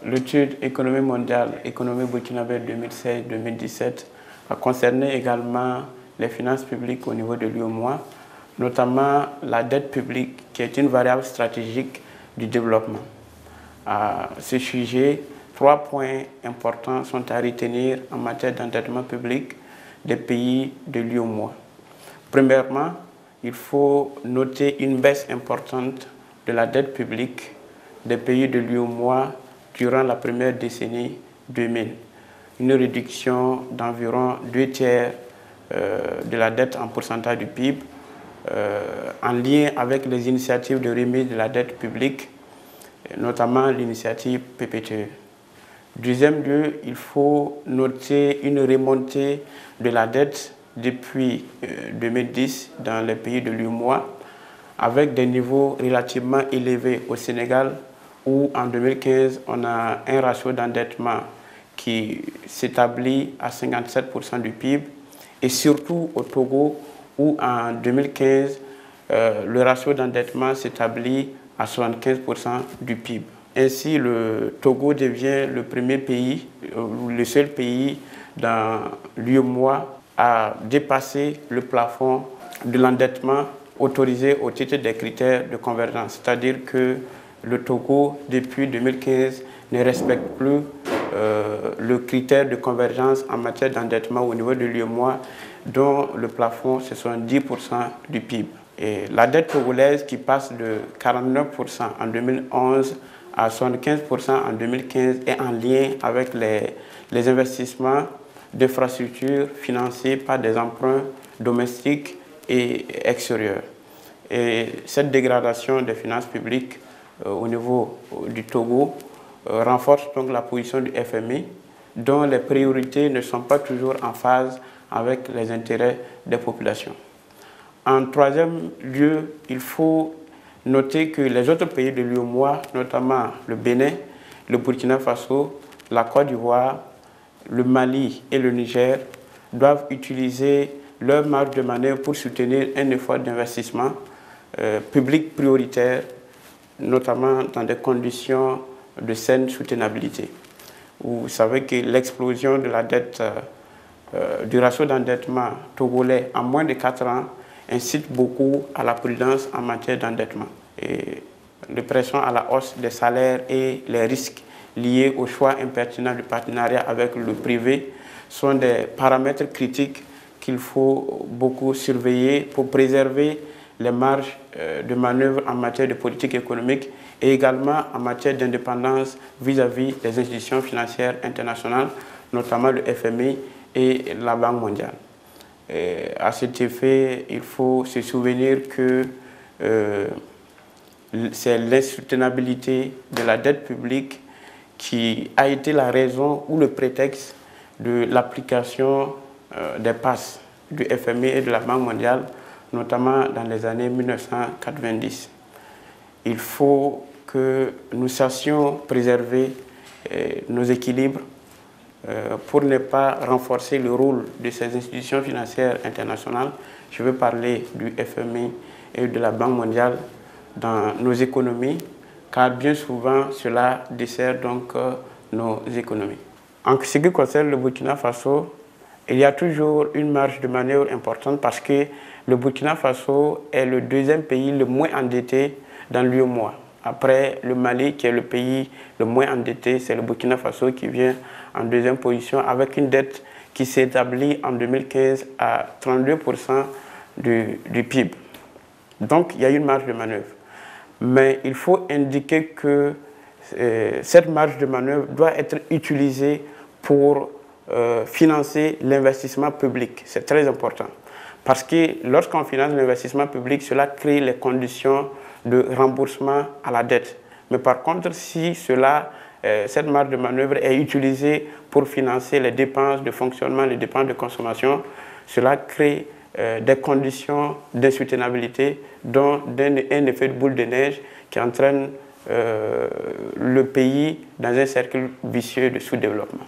L'étude économie mondiale, économie burkinabé 2016-2017 a concerné également les finances publiques au niveau de l'UEMOA, notamment la dette publique qui est une variable stratégique du développement. À ce sujet, 3 points importants sont à retenir en matière d'endettement public des pays de l'UEMOA. Premièrement, il faut noter une baisse importante de la dette publique des pays de l'UEMOA durant la première décennie 2000. Une réduction d'environ 2/3 de la dette en pourcentage du PIB en lien avec les initiatives de remise de la dette publique, notamment l'initiative PPTE. Deuxième lieu, il faut noter une remontée de la dette depuis 2010 dans les pays de l'UEMOA, avec des niveaux relativement élevés au Sénégal, où en 2015, on a un ratio d'endettement qui s'établit à 57% du PIB, et surtout au Togo, où en 2015, le ratio d'endettement s'établit à 75% du PIB. Ainsi, le Togo devient le premier pays, le seul pays dans l'UEMOA à dépasser le plafond de l'endettement autorisé au titre des critères de convergence. C'est-à-dire que le Togo, depuis 2015, ne respecte plus le critère de convergence en matière d'endettement au niveau de l'UEMOA, dont le plafond, ce sont 10% du PIB. Et la dette togolaise qui passe de 49% en 2011 à 75% en 2015 est en lien avec les investissements d'infrastructures financés par des emprunts domestiques et extérieurs. Et cette dégradation des finances publiques au niveau du Togo renforce donc la position du FMI, dont les priorités ne sont pas toujours en phase avec les intérêts des populations. En troisième lieu, il faut noter que les autres pays de l'UEMOA, notamment le Bénin, le Burkina Faso, la Côte d'Ivoire, le Mali et le Niger, doivent utiliser leur marge de manœuvre pour soutenir un effort d'investissement public prioritaire, notamment dans des conditions de saine soutenabilité. Vous savez que l'explosion de la dette, du ratio d'endettement togolais en moins de 4 ans incite beaucoup à la prudence en matière d'endettement. Et les pressions à la hausse des salaires et les risques liés au choix impertinent du partenariat avec le privé sont des paramètres critiques qu'il faut beaucoup surveiller pour préserver les marges de manœuvre en matière de politique économique et également en matière d'indépendance vis-à-vis des institutions financières internationales, notamment le FMI et la Banque mondiale. Et à cet effet, il faut se souvenir que c'est l'insoutenabilité de la dette publique qui a été la raison ou le prétexte de l'application des passes du FMI et de la Banque mondiale, notamment dans les années 1990. Il faut que nous sachions préserver nos équilibres pour ne pas renforcer le rôle de ces institutions financières internationales. Je veux parler du FMI et de la Banque mondiale dans nos économies, car bien souvent cela dessert donc nos économies. En ce qui concerne le Burkina Faso, il y a toujours une marge de manœuvre importante parce que le Burkina Faso est le deuxième pays le moins endetté dans l'UEMOA. Après le Mali, qui est le pays le moins endetté, c'est le Burkina Faso qui vient en deuxième position avec une dette qui s'établit en 2015 à 32% du PIB. Donc il y a une marge de manœuvre. Mais il faut indiquer que cette marge de manœuvre doit être utilisée pour financer l'investissement public. C'est très important. Parce que lorsqu'on finance l'investissement public, cela crée les conditions de remboursement à la dette. Mais par contre, si cette marge de manœuvre est utilisée pour financer les dépenses de fonctionnement, les dépenses de consommation, cela crée des conditions d'insoutenabilité, dont un effet de boule de neige qui entraîne le pays dans un cercle vicieux de sous-développement.